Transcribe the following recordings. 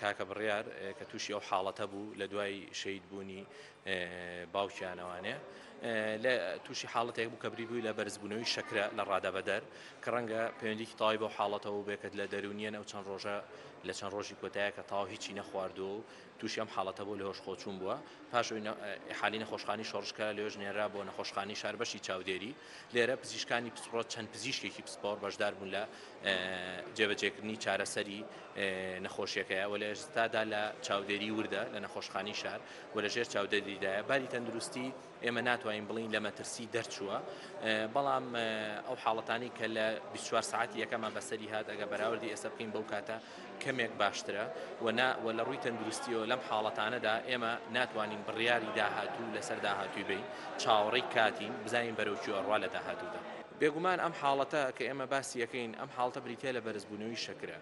کاکە بڕیار کە تووشی ئەو حاڵەتە بوو لە دوای شەید بوونی باوکیانەوانێ لە تووشی حاڵەتێک بوو کە بری بووی لە بەرزبوونەوەی شەکرە لە ڕادەبەدەر کە ڕەنگە پەیوەندیکی تەواوی بۆ حاڵەتەوە بێکت لە دەرونیەن ئەو چەند ڕۆژە لە چەند ڕۆژی کۆتایە کە تاوا هیچی نەخواردو و تووشی ئەم حاڵەتە بۆ لە هۆش خۆچوون بووە پاشەوەی حالی نەخۆشخانی شۆڕشکە لێژ نێرا بۆ نەخۆشخانی شاربەشی چاودێری لێرە پزیشکانی پسپۆرت چەند پزیشکێکی پسپۆر بەشدار بوون لە جێبەجێکردنی چارەسەری نەخۆشیەکەیە و لە ئێستادا لە چاودێری وردە لە نەخۆشخانی شار و لە ژێر چاودێریدایە باری تەندروستی ئێمە ناتوانین بڵین لە مەترسی دەرچووە بەڵام ئەو حاڵەتانی کە لە 24 ساعتی یەکەمان بەسەری هات ئەگە بەراوردی ئێستا بکەین بەو کاتە کەمێک باشترە و لە ڕووی تەندروستیەوە لەم حاڵەتانەدا ئێمە ناتوانین بڕیاری داهاتوو لەسەر داهاتووی بین چاوەڕێی کاتین بزانین بەرەوچی ئەڕوا لە داهاتوودا بێگومان ئەم حاڵەتە کە ئێمە باسی یەکەین ئەم حاڵەتە بریتە لە بەرزبوونەوەی شەکرە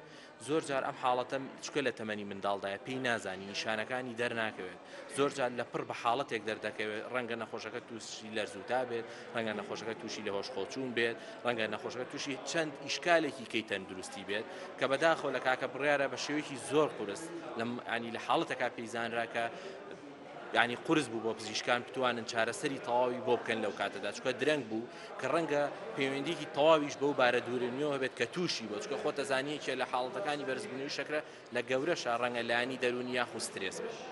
زۆر جار ئەم حاڵەتە چکە لە تەمەنی منداڵدایە پێی نازانی نیشانەکانی دەرناکەوێت زۆر جار لە پڕ بە حاڵەتێک دەردەکەوێت ڕەنگە نەخۆشەکە تووشی لەرزووتا بێت ڕەنگە نەخۆشەکە تووشی لە هۆش خۆچوون بێت ڕەنگە نەخۆشەکە تووشی چەند ئیشکالێکی کەی تەندروستی بێت کە بەداخەوە لە کاکە بڕیارە بە شێوەیەکی زۆر قورس ینی لە حاڵەتەکە پێیزانرا کە ینی قورس بوو بۆ پزیشکان بتوانن چارەسەری تەواوی بۆ بکەن لەو کاتەدا چکە درەنگ بوو کە ڕەنگە پەیوەندیکی تەواویش بەو بارە دوورنیەوە بێت کە تووشی بۆ چکە خۆتە زانیەکێ لە حاڵەتەکانی بەرزبوونەوەی شەکرە لە گەورەشە ڕەنگە لایانی دەرونی یاخود سترێس بێت